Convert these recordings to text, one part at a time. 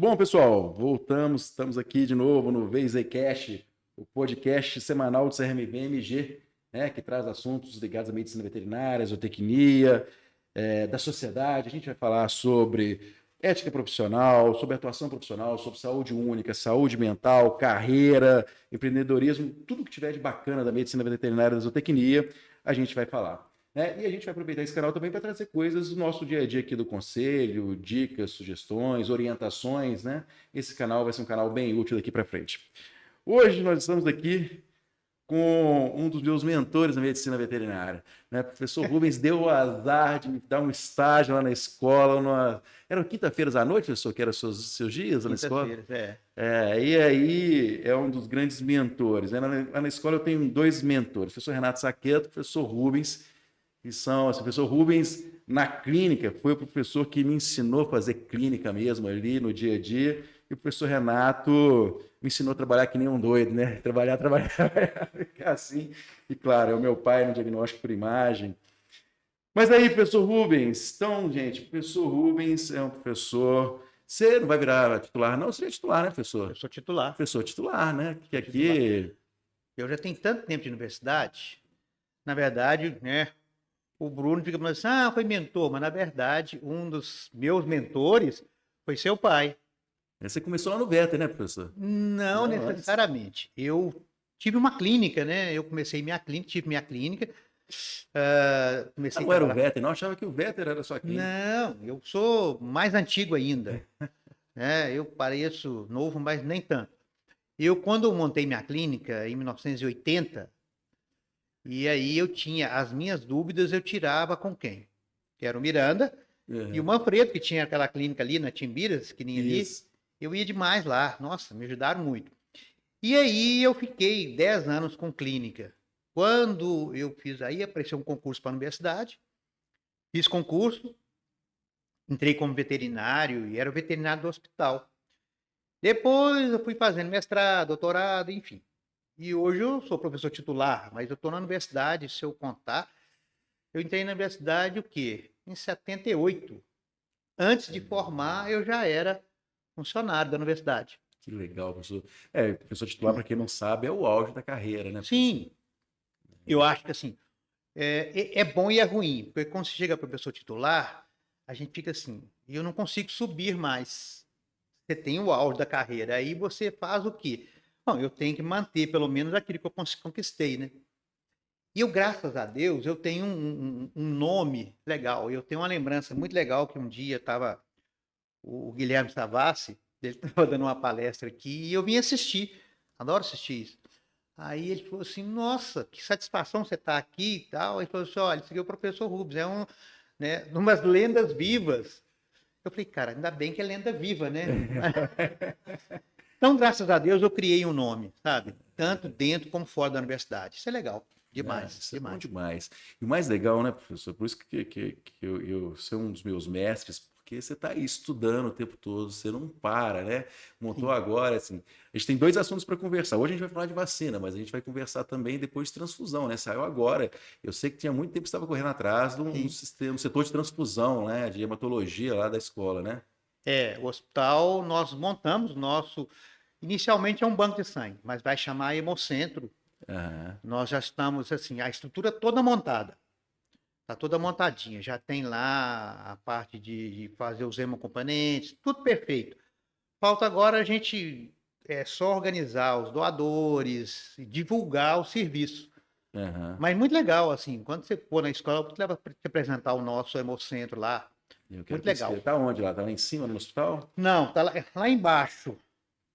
bom, pessoal? Voltamos, estamos aqui de novo no VZCast, o podcast semanal do CRMV-MG, né, que traz assuntos ligados à medicina veterinária, zootecnia, da sociedade. A gente vai falar sobre ética profissional, sobre atuação profissional, sobre saúde única, saúde mental, carreira, empreendedorismo, tudo que tiver de bacana da medicina veterinária e da zootecnia, a gente vai falar. E a gente vai aproveitar esse canal também para trazer coisas do nosso dia a dia aqui do conselho, dicas, sugestões, orientações, né? Esse canal vai ser um canal bem útil daqui para frente. Hoje nós estamos aqui com um dos meus mentores na medicina veterinária, né? O professor Rubens deu o azar de me dar um estágio lá na escola. Era quinta-feiras à noite, professor, que eram seus dias lá na escola? Quinta-feiras, E aí é um dos grandes mentores, né? Lá na escola eu tenho dois mentores, o professor Renato Saqueto e o professor Rubens, que são, assim, o professor Rubens, na clínica, foi o professor que me ensinou a fazer clínica mesmo ali no dia a dia, e o professor Renato me ensinou a trabalhar que nem um doido, né? Trabalhar, ficar assim. E claro, é o meu pai no diagnóstico por imagem. Mas aí, professor Rubens, então, gente, o professor Rubens é um professor... Você não vai virar titular, não? Você é titular, né, professor? eu sou titular. Professor titular, né? Que aqui... Titular. Eu já tenho tanto tempo de universidade, na verdade, né? O Bruno fica falando assim, foi mentor, mas na verdade, um dos meus mentores foi seu pai. Você começou lá no VET, né, professor? Não necessariamente. Eu tive uma clínica, né? Eu comecei tive minha clínica. Comecei não era o Vetter, não? Eu achava que o Vetter era sua clínica. Não, eu sou mais antigo ainda. Eu pareço novo, mas nem tanto. Quando eu montei minha clínica, em 1980, e aí eu tinha as minhas dúvidas, eu tirava com quem? Que era o Miranda e o Manfredo, que tinha aquela clínica ali na Timbiras, que nem ali. Eu ia demais lá. Nossa, me ajudaram muito. E aí eu fiquei 10 anos com clínica. Quando eu fiz aí, apareceu um concurso para a universidade, fiz concurso, entrei como veterinário e era o veterinário do hospital. Depois eu fui fazendo mestrado, doutorado, enfim. E hoje eu sou professor titular, mas eu estou na universidade, se eu contar, eu entrei na universidade o quê? Em 78. Antes de formar, eu já era funcionário da universidade. Que legal, professor. Professor titular, para quem não sabe, é o auge da carreira, né, professor? Sim. Eu acho que assim, é bom e é ruim, porque quando você chega para professor titular, a gente fica assim, eu não consigo subir mais. Você tem o auge da carreira, aí você faz o quê? Bom, eu tenho que manter pelo menos aquilo que eu conquistei, né? E eu, graças a Deus, eu tenho um nome legal. Eu tenho uma lembrança muito legal que um dia estava o Guilherme Savassi, ele estava dando uma palestra aqui e eu vim assistir. Adoro assistir isso. Aí ele falou assim, nossa, que satisfação você estar aqui e tal. Ele falou assim, olha, esse aqui é o professor Rubens, umas lendas vivas. Eu falei, cara, ainda bem que é lenda viva, né? Então, graças a Deus, eu criei um nome, sabe? Tanto dentro como fora da universidade. Isso é legal. Demais. Isso demais. É bom demais. E o mais legal, né, professor? Por isso que eu sou um dos meus mestres, porque você está aí estudando o tempo todo, você não para, né? Montou Sim. Agora, assim. A gente tem dois assuntos para conversar. Hoje a gente vai falar de vacina, mas a gente vai conversar também depois de transfusão, né? Saiu agora. Eu sei que tinha muito tempo que você estava correndo atrás de um setor de transfusão, né? De hematologia lá da escola, né? O hospital, nós montamos inicialmente é um banco de sangue, mas vai chamar Hemocentro. Nós já estamos, assim, a estrutura toda montada. Está toda montadinha. Já tem lá a parte de fazer os hemocomponentes, tudo perfeito. Falta agora a gente só organizar os doadores, divulgar o serviço. Mas muito legal, assim, quando você for na escola, eu vou te levar para te apresentar o nosso Hemocentro lá. Muito legal. Está onde lá? Está lá em cima, no hospital? Não, está lá embaixo.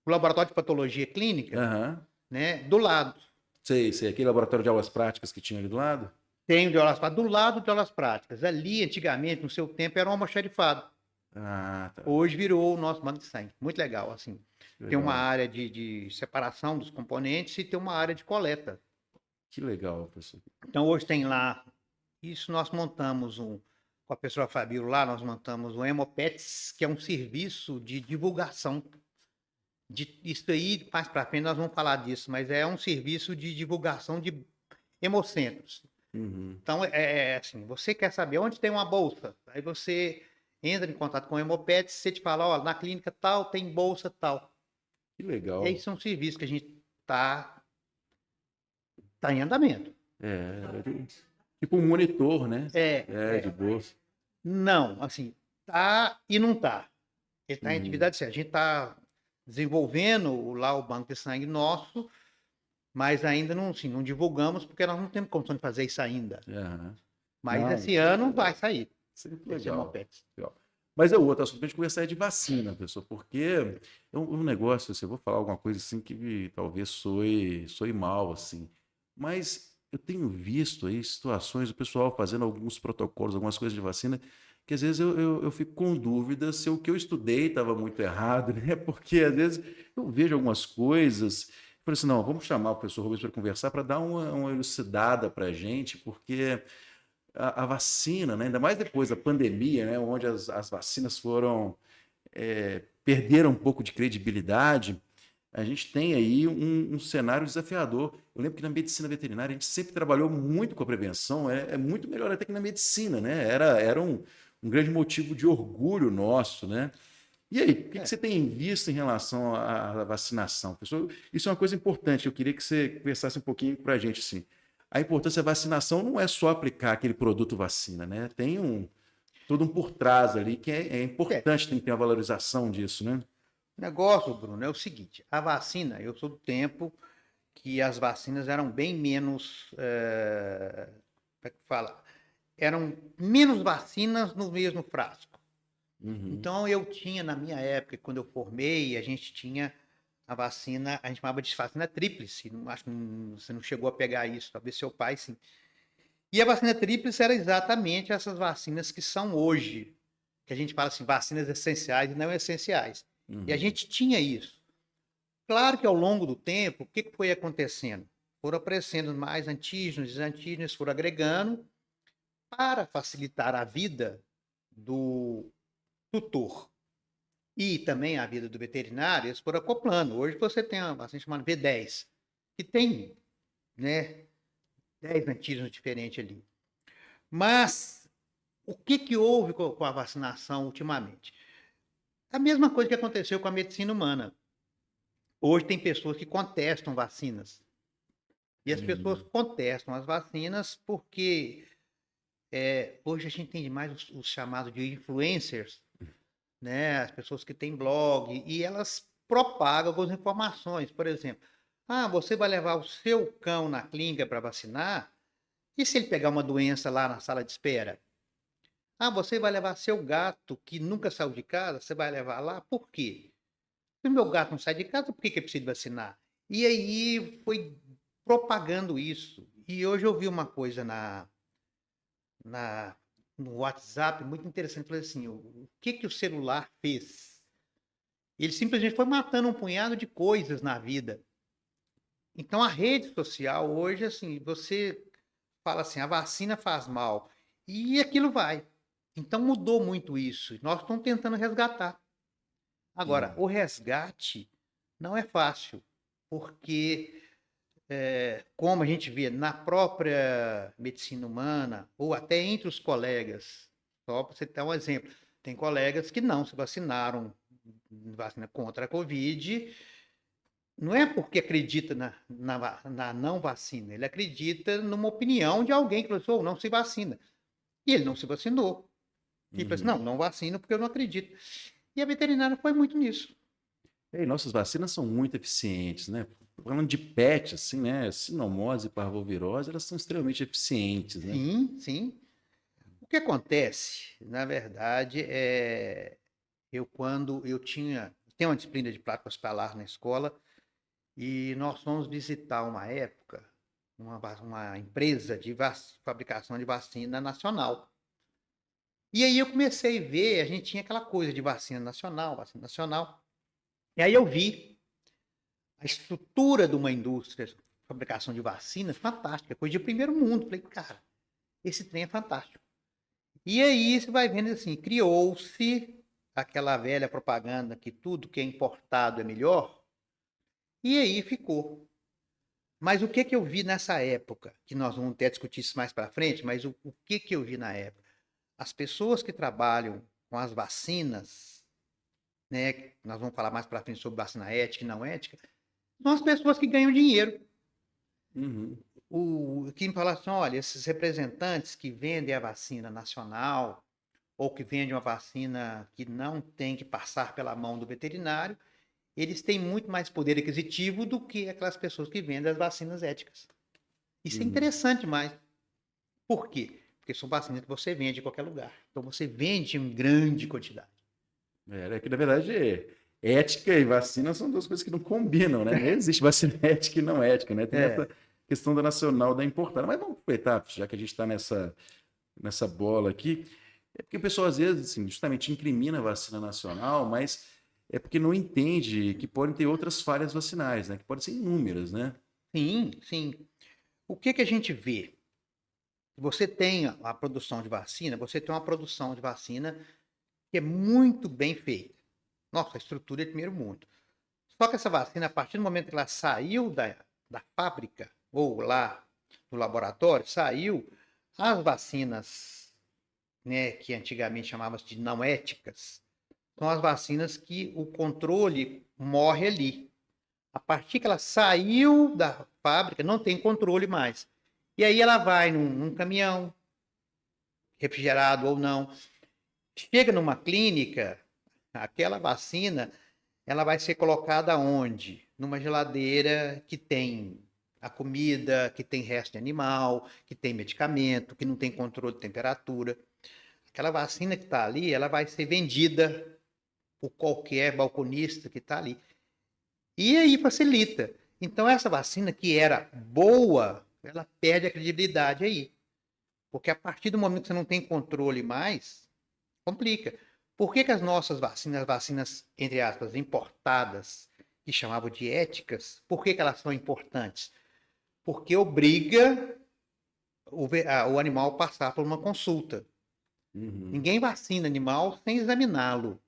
O laboratório de patologia clínica, né? Do lado. Sei, aquele laboratório de aulas práticas que tinha ali do lado? Tem o de aulas práticas, do lado de aulas práticas. Ali, antigamente, no seu tempo, era um almoxarifado. Tá. Hoje virou o nosso banco de sangue. Muito legal, assim. Legal. Tem uma área de separação dos componentes e tem uma área de coleta. Que legal, professor. Então, hoje tem lá, isso nós montamos com a professora Fabíola lá, nós montamos o Hemopets, que é um serviço de divulgação. Isso aí, mais para frente, nós vamos falar disso, mas é um serviço de divulgação de hemocentros. Então, assim, você quer saber onde tem uma bolsa, aí você entra em contato com o Hemopet, você te fala, ó, na clínica tal, tem bolsa tal. Que legal. E aí são serviços que a gente tá em andamento. Tipo um monitor, né? De É. bolsa. Não, assim, tá e não tá. Ele está em Uhum. atividade certa. A gente está desenvolvendo lá o banco de sangue nosso, mas ainda não, assim, não divulgamos porque nós não temos condição de fazer isso ainda. Mas Não, esse ano vai sair. Sempre Esse legal. Hemopet. Legal. Mas é outro assunto para a gente conversar é de vacina, pessoal, porque é um negócio, assim, eu vou falar alguma coisa assim que talvez soe mal, assim, mas eu tenho visto aí situações do pessoal fazendo alguns protocolos, algumas coisas de vacina, que às vezes eu fico com dúvida se o que eu estudei estava muito errado, né? Porque às vezes eu vejo algumas coisas, falei assim, não, vamos chamar o professor Rubens para conversar, para dar uma elucidada para a gente, porque a vacina, né, ainda mais depois da pandemia, né, onde as vacinas perderam um pouco de credibilidade, a gente tem aí um cenário desafiador. Eu lembro que na medicina veterinária a gente sempre trabalhou muito com a prevenção, é muito melhor até que na medicina, né? Era um grande motivo de orgulho nosso, né? E aí, o que você tem visto em relação à vacinação? Pessoal, isso é uma coisa importante, eu queria que você conversasse um pouquinho para a gente, assim. A importância da vacinação não é só aplicar aquele produto vacina, né? Tem todo um por trás ali que é importante, tem que ter uma valorização disso, né? O negócio, Bruno, é o seguinte: a vacina, eu sou do tempo que as vacinas eram bem menos. Como é que fala? Eram menos vacinas no mesmo frasco. Então, eu tinha, na minha época, quando eu formei, a gente tinha a vacina, a gente chamava de vacina tríplice. Acho que você não chegou a pegar isso, talvez seu pai sim. E a vacina tríplice era exatamente essas vacinas que são hoje, que a gente fala assim, vacinas essenciais e não essenciais. E a gente tinha isso. Claro que ao longo do tempo, o que foi acontecendo? Foram aparecendo mais antígenos, os antígenos foram agregando para facilitar a vida do tutor e também a vida do veterinário, eles foram acoplando. Hoje você tem uma vacina chamada V10, que tem, né, 10 antígenos diferentes ali. Mas o que houve com a vacinação ultimamente? A mesma coisa que aconteceu com a medicina humana. Hoje tem pessoas que contestam vacinas. E as pessoas contestam as vacinas porque hoje a gente tem mais os chamados de influencers, né? As pessoas que têm blog, e elas propagam algumas informações. Por exemplo, você vai levar o seu cão na clínica para vacinar, e se ele pegar uma doença lá na sala de espera? Você vai levar seu gato que nunca saiu de casa, você vai levar lá, por quê? Se o meu gato não sai de casa, por que eu preciso vacinar? E aí foi propagando isso. E hoje eu vi uma coisa no WhatsApp muito interessante. Falei assim, o que o celular fez? Ele simplesmente foi matando um punhado de coisas na vida. Então a rede social hoje, assim, você fala assim, a vacina faz mal. E aquilo vai. Então mudou muito isso. Nós estamos tentando resgatar. Agora, o resgate não é fácil, porque, como a gente vê na própria medicina humana, ou até entre os colegas, só para você ter um exemplo, tem colegas que não se vacinaram vacina contra a Covid, não é porque acredita na não vacina, ele acredita numa opinião de alguém que falou assim, não se vacina. E ele não se vacinou. E falou assim, não vacino porque eu não acredito. E a veterinária foi muito nisso. E nossas vacinas são muito eficientes, né? Falando de PET, assim, né? Sinomose e parvovirose, elas são extremamente eficientes, né? Sim, sim. O que acontece, na verdade, quando eu tem uma disciplina de prática hospitalar na escola, e nós fomos visitar uma época, uma empresa de fabricação de vacina nacional. E aí eu comecei a ver, a gente tinha aquela coisa de vacina nacional. E aí eu vi a estrutura de uma indústria de fabricação de vacinas fantástica, coisa de primeiro mundo. Falei, cara, esse trem é fantástico. E aí você vai vendo assim, criou-se aquela velha propaganda que tudo que é importado é melhor, e aí ficou. Mas o que eu vi nessa época, que nós vamos até discutir isso mais para frente, mas o que eu vi na época? As pessoas que trabalham com as vacinas, né? Nós vamos falar mais para frente sobre vacina ética e não ética, são as pessoas que ganham dinheiro. Uhum. O que me fala assim, olha, esses representantes que vendem a vacina nacional ou que vendem uma vacina que não tem que passar pela mão do veterinário, eles têm muito mais poder aquisitivo do que aquelas pessoas que vendem as vacinas éticas. Isso é Uhum. interessante demais. Por quê? Porque são vacinas que você vende em qualquer lugar. Então você vende em grande quantidade. É que na verdade ética e vacina são duas coisas que não combinam, né? Não existe vacina ética e não ética, né? Tem essa questão da nacional da importância. Mas vamos aproveitar, já que a gente está nessa bola aqui, é porque o pessoal às vezes, assim, justamente incrimina a vacina nacional, mas é porque não entende que podem ter outras falhas vacinais, né? Que podem ser inúmeras, né? Sim, sim. O que a gente vê? Você tem a produção de vacina, você tem uma produção de vacina que é muito bem feita. Nossa, a estrutura é de primeiro mundo. Só que essa vacina, a partir do momento que ela saiu da fábrica, ou lá do laboratório, saiu, as vacinas, né, que antigamente chamavam de não éticas, são as vacinas que o controle morre ali. A partir que ela saiu da fábrica, não tem controle mais. E aí ela vai num caminhão, refrigerado ou não, chega numa clínica, aquela vacina, ela vai ser colocada onde? Numa geladeira que tem a comida, que tem resto de animal, que tem medicamento, que não tem controle de temperatura. Aquela vacina que está ali, ela vai ser vendida por qualquer balconista que está ali. E aí facilita. Então, essa vacina que era boa, ela perde a credibilidade aí. Porque a partir do momento que você não tem controle mais, complica. Por que as nossas vacinas, as vacinas, entre aspas, importadas, que chamavam de éticas, por que elas são importantes? Porque obriga o animal a passar por uma consulta. Uhum. Ninguém vacina animal sem examiná-lo.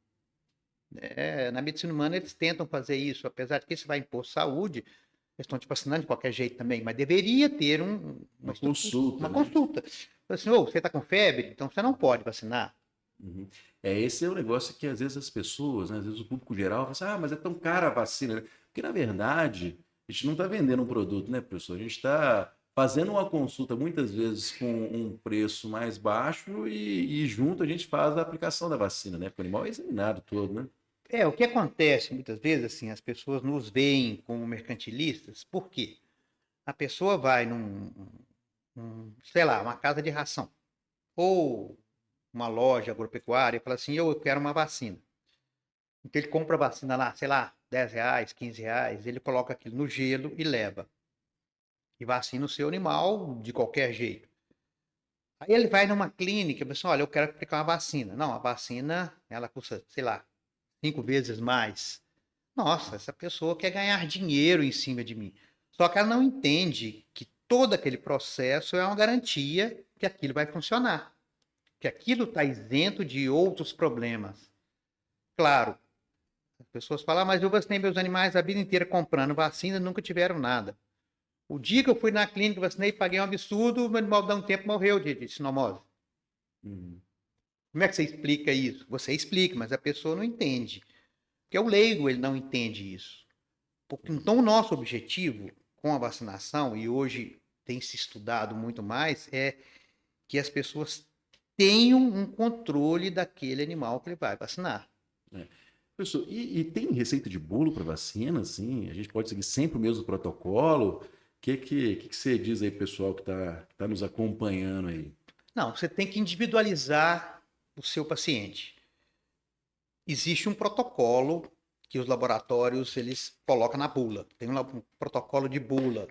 Na medicina humana eles tentam fazer isso, apesar de que isso vai impor saúde, eles estão te vacinando de qualquer jeito também, mas deveria ter Uma consulta, uma né? consulta. Assim, oh, você está com febre, então você não pode vacinar. Uhum. Esse é o negócio que às vezes as pessoas, né, às vezes o público geral, fala assim, mas é tão cara a vacina, né? Porque na verdade a gente não está vendendo um produto, né, professor? A gente está fazendo uma consulta muitas vezes com um preço mais baixo e junto a gente faz a aplicação da vacina, né? Porque o animal é examinado todo, né? O que acontece muitas vezes, assim, as pessoas nos veem como mercantilistas, por quê? A pessoa vai sei lá, uma casa de ração, ou uma loja agropecuária e fala assim, eu quero uma vacina. Então ele compra a vacina lá, sei lá, R$ 10, R$ 15, ele coloca aquilo no gelo e leva. E vacina o seu animal de qualquer jeito. Aí ele vai numa clínica e fala assim, olha, eu quero aplicar uma vacina. Não, a vacina, ela custa, sei lá, 5 vezes mais. Nossa, essa pessoa quer ganhar dinheiro em cima de mim. Só que ela não entende que todo aquele processo é uma garantia que aquilo vai funcionar, que aquilo está isento de outros problemas. Claro, as pessoas falam, mas eu vacinei meus animais a vida inteira comprando vacina e nunca tiveram nada. O dia que eu fui na clínica, vacinei, paguei um absurdo, o meu animal dá um tempo morreu de sinomose. Uhum. Como é que você explica isso? Você explica, mas a pessoa não entende. Porque o leigo, ele não entende isso. Então, o nosso objetivo com a vacinação, e hoje tem se estudado muito mais, é que as pessoas tenham um controle daquele animal que ele vai vacinar. É. Professor, e tem receita de bolo para vacina, assim? A gente pode seguir sempre o mesmo protocolo? O que você diz aí, pessoal, que tá nos acompanhando aí? Não, você tem que individualizar o seu paciente. Existe um protocolo que os laboratórios eles colocam na bula. Tem um protocolo de bula.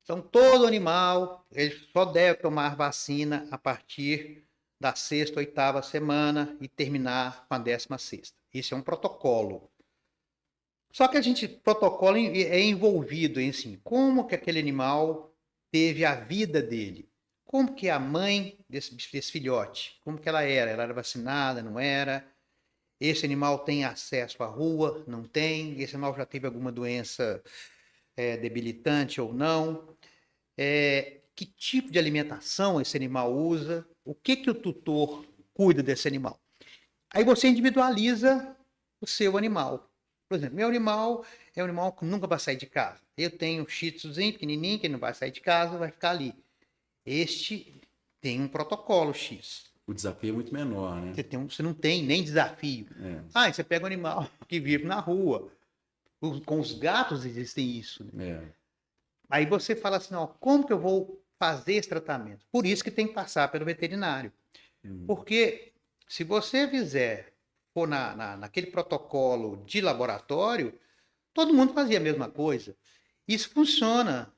Então, todo animal ele só deve tomar vacina a partir da sexta, oitava semana e terminar com a 16ª. Esse é um protocolo. Só que protocolo é envolvido em assim, como que aquele animal teve a vida dele. Como que a mãe desse filhote, como que ela era? Ela era vacinada, não era? Esse animal tem acesso à rua? Não tem? Esse animal já teve alguma doença debilitante ou não? Que tipo de alimentação esse animal usa? O que o tutor cuida desse animal? Aí você individualiza o seu animal. Por exemplo, meu animal é um animal que nunca vai sair de casa. Eu tenho um shih tzuzinho pequenininho, que não vai sair de casa, vai ficar ali. Este tem um protocolo X. O desafio é muito menor, né? Você não tem nem desafio. É. Você pega um animal que vive na rua. Com os gatos existem isso. Né? É. Aí você fala assim, ó, como que eu vou fazer esse tratamento? Por isso que tem que passar pelo veterinário. Porque se você for naquele protocolo de laboratório, todo mundo fazia a mesma coisa. Isso funciona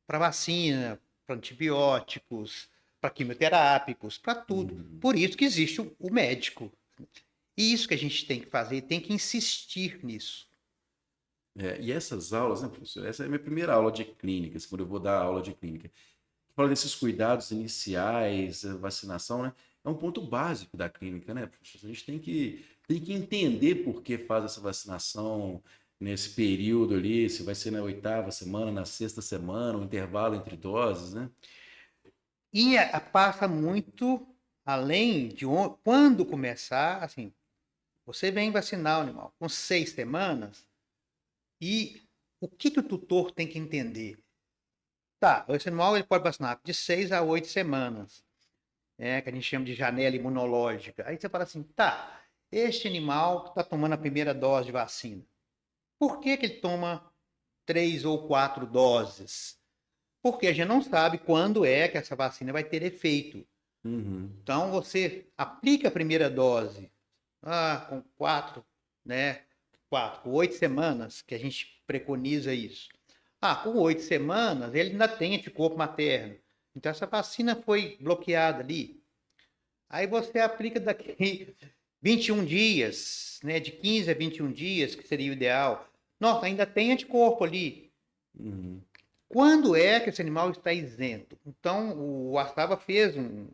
para vacina, para antibióticos, para quimioterápicos, para tudo. Por isso que existe o médico. E isso que a gente tem que fazer, tem que insistir nisso. E essas aulas, né, professor? Essa é a minha primeira aula de clínica, quando eu vou dar aula de clínica. Fala desses cuidados iniciais, a vacinação, né? É um ponto básico da clínica, né, professor? A gente tem que entender por que faz essa vacinação nesse período ali, se vai ser na 8ª semana, na 6ª semana, um intervalo entre doses, né? E passa muito além de quando começar, assim, você vem vacinar o animal com 6 semanas e o que o tutor tem que entender? Tá, esse animal ele pode vacinar de 6 a 8 semanas, que a gente chama de janela imunológica. Aí você fala assim, tá, este animal está tomando a primeira dose de vacina. Por que ele toma 3 ou 4 doses? Porque a gente não sabe quando é que essa vacina vai ter efeito. Então, você aplica a primeira dose com 8 semanas, que a gente preconiza isso. Com 8 semanas, ele ainda tem anticorpo materno. Então, essa vacina foi bloqueada ali. Aí você aplica daqui 21 dias, né, de 15 a 21 dias, que seria o ideal. Nossa, ainda tem anticorpo ali. Quando é que esse animal está isento? Então, o Astava fez um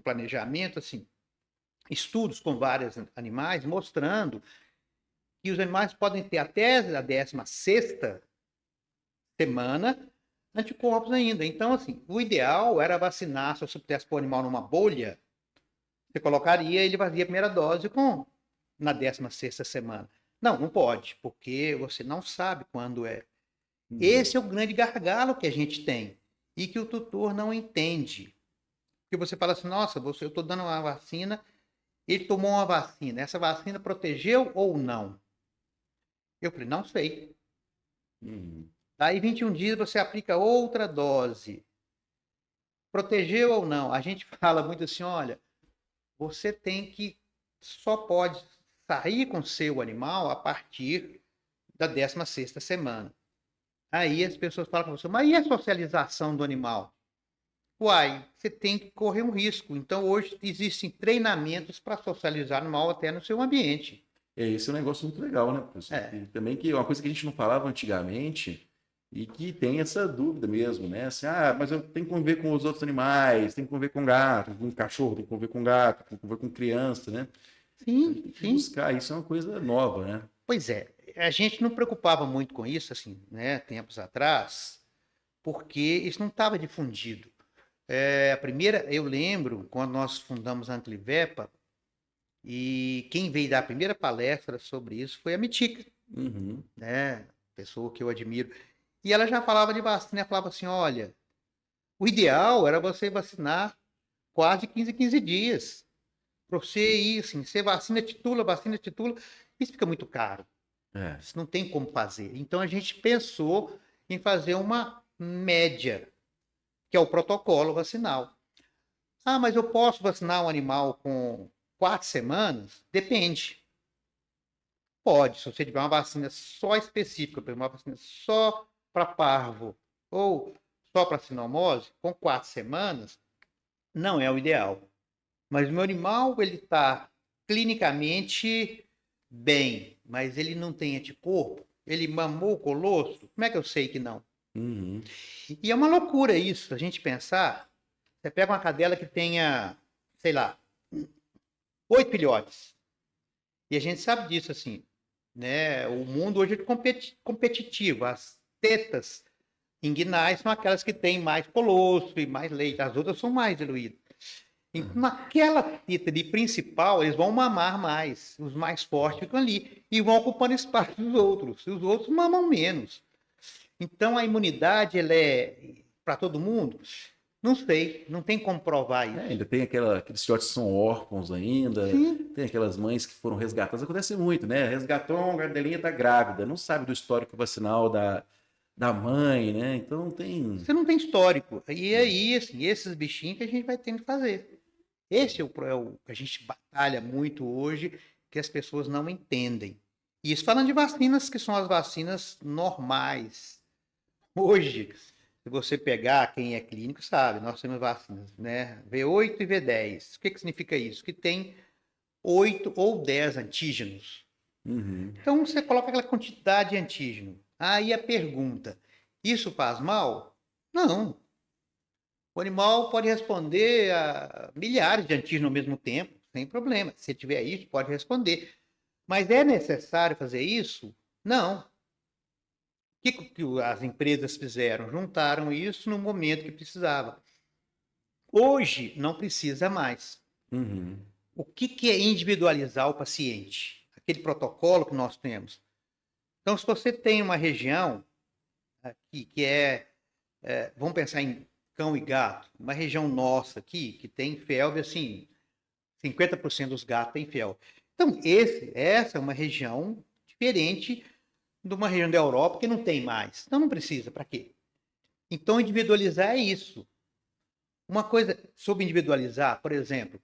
planejamento, assim, estudos com vários animais, mostrando que os animais podem ter até a 16ª semana anticorpos ainda. Então, assim, o ideal era vacinar, se você pudesse pôr o animal numa bolha, você colocaria, ele fazia a primeira dose na 16ª semana. Não pode, porque você não sabe quando é. Esse é o grande gargalo que a gente tem e que o tutor não entende. Porque você fala assim, nossa, eu estou dando uma vacina, ele tomou uma vacina, essa vacina protegeu ou não? Eu falei, não sei. Daí 21 dias você aplica outra dose. Protegeu ou não? A gente fala muito assim, olha, você só pode sair com seu animal a partir da 16ª semana. Aí as pessoas falam com você, mas e a socialização do animal? Uai, você tem que correr um risco. Então, hoje existem treinamentos para socializar o animal até no seu ambiente. Esse é um negócio muito legal, né, professor? E também que é uma coisa que a gente não falava antigamente e que tem essa dúvida mesmo, né? Assim, mas eu tenho que conviver com os outros animais, tenho que conviver com gato, com cachorro, tenho que conviver com gato, tenho que conviver com criança, né? Sim. Buscar isso é uma coisa nova, né? Pois é, a gente não preocupava muito com isso, assim, né, tempos atrás, porque isso não estava difundido. Eu lembro, quando nós fundamos a Anclivepa, e quem veio dar a primeira palestra sobre isso foi a Mitica, né, pessoa que eu admiro. E ela já falava de vacina, ela falava assim, olha, o ideal era você vacinar quase 15 dias. Para você ir, assim, você vacina, titula, isso fica muito caro. Isso não tem como fazer. Então, a gente pensou em fazer uma média, que é o protocolo vacinal. Mas eu posso vacinar um animal com 4 semanas? Depende. Pode, se você tiver uma vacina só específica, uma vacina só para parvo ou só para sinomose, com 4 semanas, não é o ideal. Mas o meu animal, ele está clinicamente bem, mas ele não tem anticorpo, ele mamou o colosso, como é que eu sei que não? E é uma loucura isso, a gente pensar, você pega uma cadela que tenha, sei lá, 8 filhotes, e a gente sabe disso, assim, né? O mundo hoje é competitivo, as tetas inguinais são aquelas que têm mais colosso e mais leite, as outras são mais diluídas. Naquela fita de principal, eles vão mamar mais. Os mais fortes ficam ali e vão ocupando espaço dos outros. E os outros mamam menos. Então, a imunidade, ela é para todo mundo? Não sei, não tem como provar isso. Ainda tem aqueles filhotes que são órfãos ainda, Sim. tem aquelas mães que foram resgatadas. Acontece muito, né? Resgatou uma cadelinha, tá grávida, não sabe do histórico vacinal da mãe, né? Então tem. Você não tem histórico. E aí, assim, esses bichinhos que a gente vai tendo que fazer. Esse é o que a gente batalha muito hoje, que as pessoas não entendem. E isso falando de vacinas, que são as vacinas normais. Hoje, se você pegar quem é clínico, sabe, nós temos vacinas, né? V8 e V10. O que significa isso? Que tem 8 ou 10 antígenos. Uhum. Então, você coloca aquela quantidade de antígeno. Aí a pergunta, isso faz mal? Não. O animal pode responder a milhares de antígenos ao mesmo tempo, sem problema. Se tiver isso, pode responder. Mas é necessário fazer isso? Não. O que as empresas fizeram? Juntaram isso no momento que precisava. Hoje, não precisa mais. Uhum. O que é individualizar o paciente? Aquele protocolo que nós temos. Então, se você tem uma região aqui que vamos pensar em cão e gato, uma região nossa aqui que tem felve, assim, 50% dos gatos tem felve. Então, essa é uma região diferente de uma região da Europa que não tem mais. Então, não precisa, para quê? Então, individualizar é isso. Uma coisa sobre individualizar, por exemplo,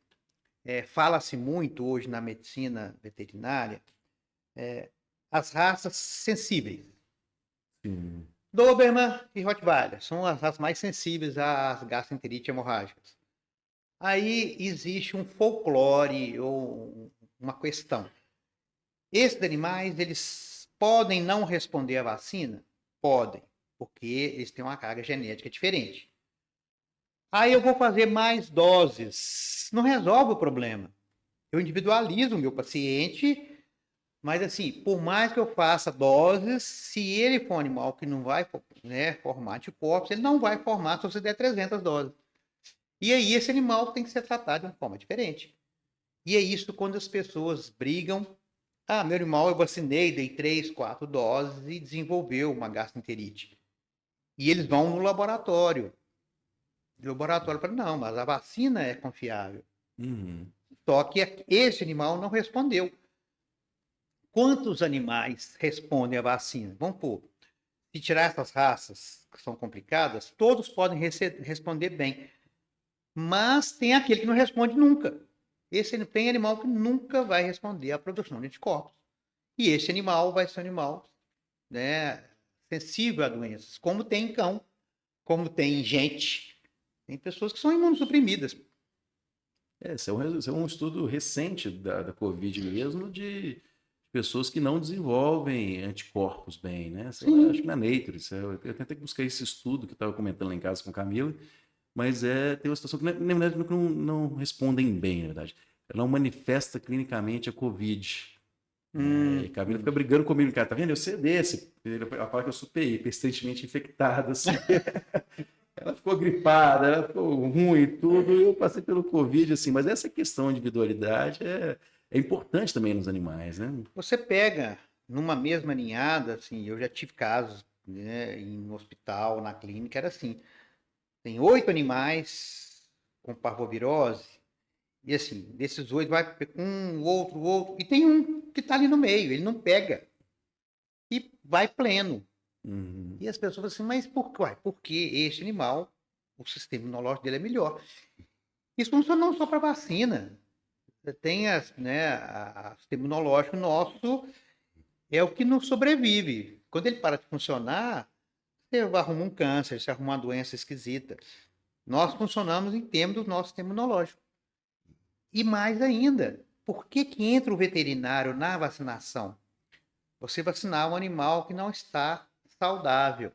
fala-se muito hoje na medicina veterinária, as raças sensíveis. Sim. Doberman e Rottweiler são as raças mais sensíveis às gastroenterites hemorrágicas. Aí existe um folclore ou uma questão. Esses animais, eles podem não responder à vacina? Podem, porque eles têm uma carga genética diferente. Aí eu vou fazer mais doses. Não resolve o problema. Eu individualizo o meu paciente, mas assim, por mais que eu faça doses, se ele for um animal que não vai formar anticorpos, ele não vai formar se você der 300 doses. E aí esse animal tem que ser tratado de uma forma diferente. E é isso quando as pessoas brigam. Ah, meu animal eu vacinei, dei 3, 4 doses e desenvolveu uma gastroenterite. E eles vão no laboratório. O laboratório fala, não, mas a vacina é confiável. Uhum. Só que esse animal não respondeu. Quantos animais respondem à vacina? Vamos pôr. Se tirar essas raças que são complicadas, todos podem responder bem. Mas tem aquele que não responde nunca. Tem animal que nunca vai responder à produção de anticorpos. E esse animal vai ser um animal, né, sensível a doenças, como tem cão, como tem gente. Tem pessoas que são imunossuprimidas. Esse é um estudo recente da Covid mesmo, de pessoas que não desenvolvem anticorpos bem, né? Acho que na Nature. Eu tentei buscar esse estudo que eu estava comentando lá em casa com a Camila, mas tem uma situação que, na verdade, não respondem bem, na verdade. Ela não manifesta clinicamente a Covid. E a Camila fica brigando comigo, cara, tá vendo? Eu sei desse. Ela fala que eu sou PI, persistentemente infectada, assim. Ela ficou gripada, ela ficou ruim e tudo. Eu passei pelo Covid, assim, mas essa questão de individualidade é importante também nos animais, né? Você pega numa mesma ninhada, assim, eu já tive casos, né, no hospital, na clínica, era assim, tem 8 animais com parvovirose, e assim, desses 8 vai um, outro, e tem um que está ali no meio, ele não pega, e vai pleno. Uhum. E as pessoas falam assim, mas por quê? Porque esse animal, o sistema imunológico dele é melhor. Isso não só para vacina. Tem o sistema imunológico nosso é o que não sobrevive. Quando ele para de funcionar, você arruma um câncer, você arruma uma doença esquisita. Nós funcionamos em termos do nosso sistema imunológico. E mais ainda, por que entra o veterinário na vacinação? Você vacinar um animal que não está saudável.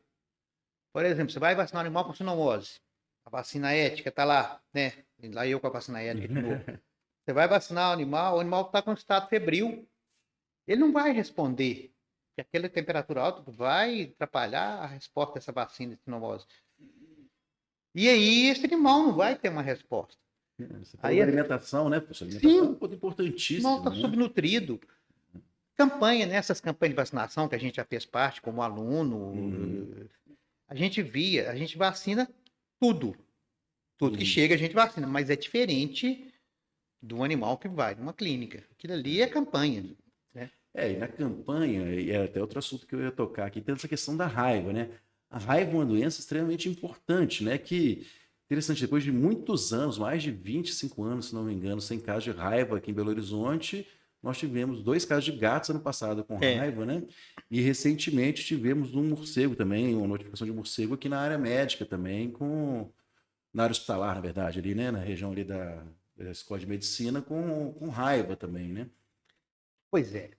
Por exemplo, você vai vacinar um animal com sinomose. A vacina ética está lá, né? Lá eu com a vacina ética de novo. Você vai vacinar o animal está com estado febril. Ele não vai responder, porque aquela temperatura alta vai atrapalhar a resposta dessa vacina de sinomose. E aí esse animal não vai ter uma resposta. Você falou Aí, da alimentação, né, professor? Alimentação é um sim, ponto importantíssimo, não está né? subnutrido. Campanha, né? Essas campanhas de vacinação que a gente já fez parte como aluno, Uhum, a gente via, a gente vacina tudo. Tudo que uhum. chega a gente vacina, mas é diferente do animal que vai numa clínica. Aquilo ali é campanha, né? É, e na campanha, e é até outro assunto que eu ia tocar aqui, tem essa questão da raiva, né? A raiva é uma doença extremamente importante, né? Que, interessante, depois de muitos anos, mais de 25 anos, se não me engano, sem caso de raiva aqui em Belo Horizonte, nós tivemos 2 casos de gatos ano passado com É, raiva, né? E recentemente tivemos um morcego também, uma notificação de morcego aqui na área médica também, na área hospitalar, na verdade, ali, né? Na região ali da Escola de Medicina, com raiva também, né? pois é.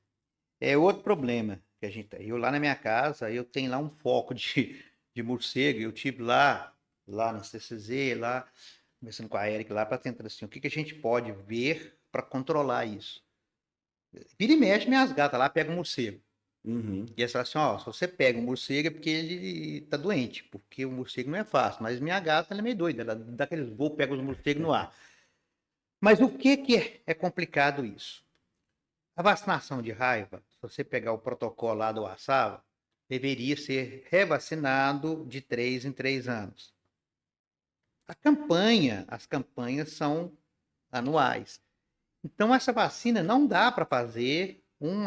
É outro problema que a gente tem. Eu lá na minha casa, eu tenho lá um foco de morcego, eu tive lá na CCZ, lá, conversando com a Érica lá, para tentar assim, o que que a gente pode ver para controlar isso. Vira e mexe, minhas gatas lá pegam morcego. Uhum. E elas falam assim, ó, se você pega um morcego é porque ele tá doente, porque o morcego não é fácil. Mas minha gata, ela é meio doida, ela dá aqueles voos, pega os morcegos no ar. Mas o que que é complicado isso? A vacinação de raiva, se você pegar o protocolo lá do Assava, deveria ser revacinado de 3 em 3 anos. As campanhas são anuais. Então, essa vacina não dá para fazer um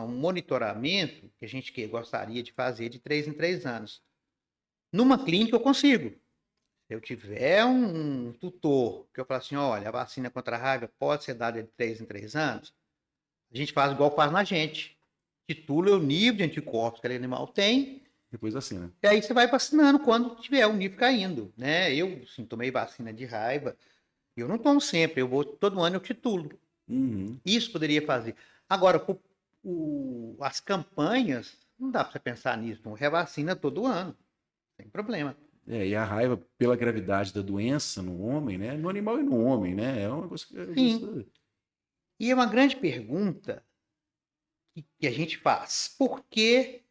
monitoramento que a gente gostaria de fazer de 3 em 3 anos. Numa clínica eu consigo. Se eu tiver um tutor que eu falo assim, olha, a vacina contra a raiva pode ser dada de 3 em 3 anos, a gente faz igual faz na gente. Titula o nível de anticorpos que aquele animal tem, Depois assim, né? e aí você vai vacinando quando tiver o nível caindo, né? Eu, sim, tomei vacina de raiva, eu não tomo sempre, eu vou, todo ano eu titulo. Uhum. Isso poderia fazer. Agora, as campanhas, não dá para você pensar nisso, não revacina todo ano, sem problema. É, e a raiva pela gravidade da doença no homem, né? No animal e no homem, né? É uma coisa que às vezes, Sim, e é uma grande pergunta que a gente faz. Por que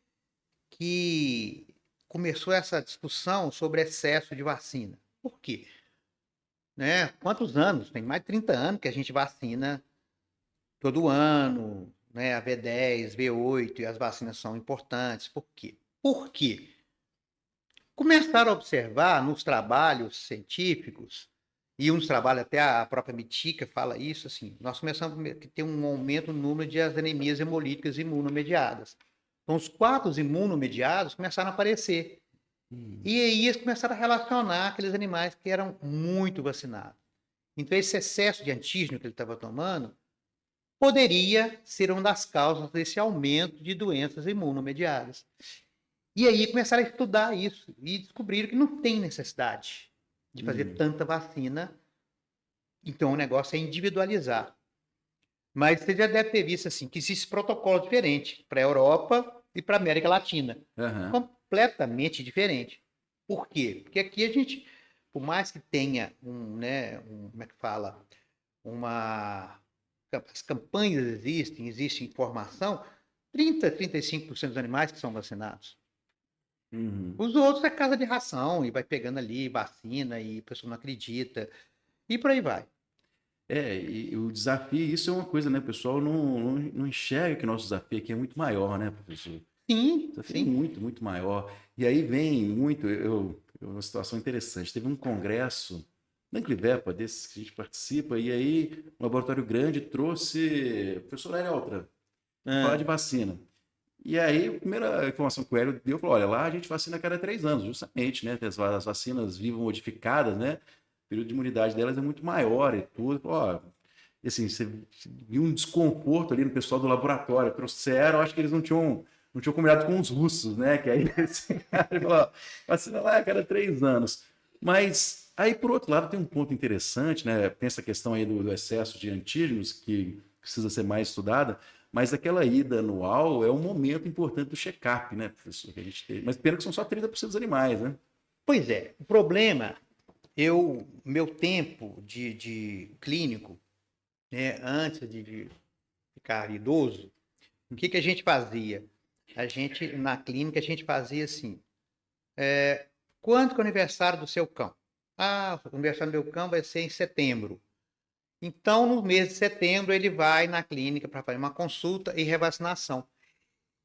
começou essa discussão sobre excesso de vacina? Por quê? Né? Quantos anos? Tem mais de 30 anos que a gente vacina todo ano, né? A V10, V8 e as vacinas são importantes. Por quê? Por quê? Começaram a observar nos trabalhos científicos, e uns trabalhos, até a própria Mitica fala isso, assim, nós começamos a ter um aumento no número de anemias hemolíticas imunomediadas. Então, os quadros imunomediados começaram a aparecer. Hum, E aí eles começaram a relacionar aqueles animais que eram muito vacinados. Então, esse excesso de antígeno que ele estava tomando poderia ser uma das causas desse aumento de doenças imunomediadas. E aí começaram a estudar isso e descobriram que não tem necessidade de fazer hum. tanta vacina. Então, o negócio é individualizar. Mas você já deve ter visto assim, que existe protocolo diferente para a Europa e para a América Latina. Aham. Completamente diferente. Por quê? Porque aqui a gente, por mais que tenha como é que fala? Uma. As campanhas existem, existe informação, 35% dos animais que são vacinados. Uhum. Os outros é casa de ração, e vai pegando ali, vacina, e a pessoa não acredita, e por aí vai. É, e o desafio, isso é uma coisa, né? O pessoal não enxerga que o nosso desafio aqui é muito maior, né, professor? O Sim, desafio é sim. muito, muito maior. E aí vem muito, uma situação interessante. Teve um congresso na Clivepa, desses que a gente participa, e aí um laboratório grande trouxe o professor Hélio Altra para falar de Ah, vacina. E aí, a primeira informação que o Hélio deu, falou, olha, lá a gente vacina a cada 3 anos, justamente, né? As vacinas vivo modificadas, né? O período de imunidade delas é muito maior e tudo. Falou, ó, e assim, você viu um desconforto ali no pessoal do laboratório. Trouxeram, acho que eles não tinham combinado com os russos, né? Que aí esse cara falou, ó, vacina lá a cada 3 anos. Mas aí, por outro lado, tem um ponto interessante, né? Tem essa questão aí do excesso de antígenos que precisa ser mais estudada. Mas aquela ida anual é um momento importante do check-up, né, professor? Que a gente tem. Mas pena que são só 30% dos animais, né? pois é, o problema, meu tempo de clínico, né, antes de ficar idoso, o que que a gente fazia? Na clínica, a gente fazia assim, quando que é o aniversário do seu cão? Ah, o aniversário do meu cão vai ser em setembro. Então, no mês de setembro, ele vai na clínica para fazer uma consulta e revacinação.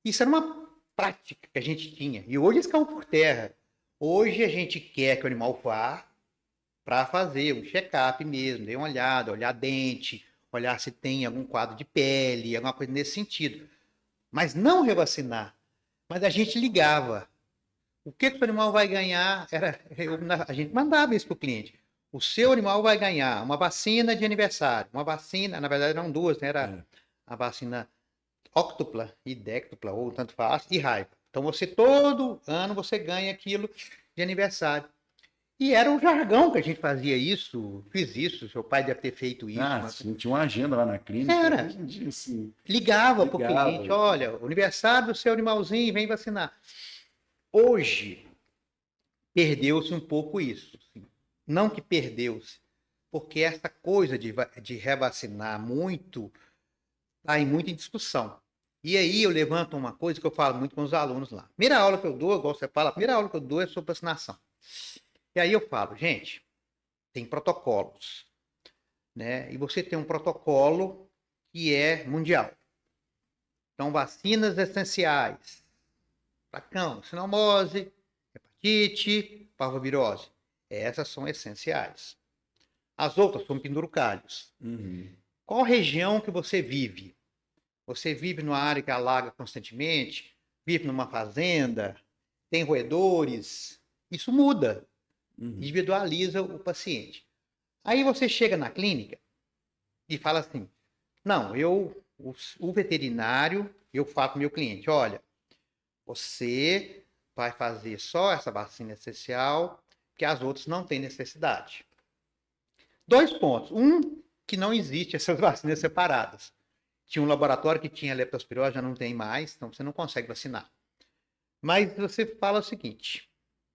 Isso era uma prática que a gente tinha. E hoje isso caiu por terra. Hoje a gente quer que o animal vá para fazer um check-up mesmo, dê uma olhada, olhar dente, olhar se tem algum quadro de pele, alguma coisa nesse sentido. Mas não revacinar. Mas a gente ligava. O que o animal vai ganhar? A gente mandava isso para o cliente. O seu animal vai ganhar uma vacina de aniversário. Uma vacina, na verdade eram duas, né? Era a vacina óctupla e déctupla, ou tanto faz, e raiva. Então você, todo ano, você ganha aquilo de aniversário. E era um jargão que a gente fazia isso, fiz isso, seu pai deve ter feito isso. Sim, tinha uma agenda lá na clínica. Era. Hoje em dia, assim, ligava para o cliente, olha, o aniversário do seu animalzinho, vem vacinar. Hoje, perdeu-se um pouco isso. Assim. Não que perdeu-se, porque essa coisa de revacinar muito está muito em discussão. E aí eu levanto uma coisa que eu falo muito com os alunos lá. Primeira aula que eu dou, igual você fala, a primeira aula que eu dou é sobre vacinação. E aí eu falo, gente, tem protocolos, né? E você tem um protocolo que é mundial. Então, vacinas essenciais para cão, sinomose, hepatite, parvovirose. Essas são essenciais. As outras são penduricalhos. Qual região que você vive? Você vive numa área que alaga constantemente? Vive numa fazenda? Tem roedores? Isso muda. Individualiza o paciente. Aí você chega na clínica e fala assim, não, o veterinário, eu falo para o meu cliente, olha, você vai fazer só essa vacina essencial, que as outras não têm necessidade. 2 pontos. Um, que não existe essas vacinas separadas. Tinha um laboratório que tinha leptospirose, já não tem mais, então você não consegue vacinar. Mas você fala o seguinte,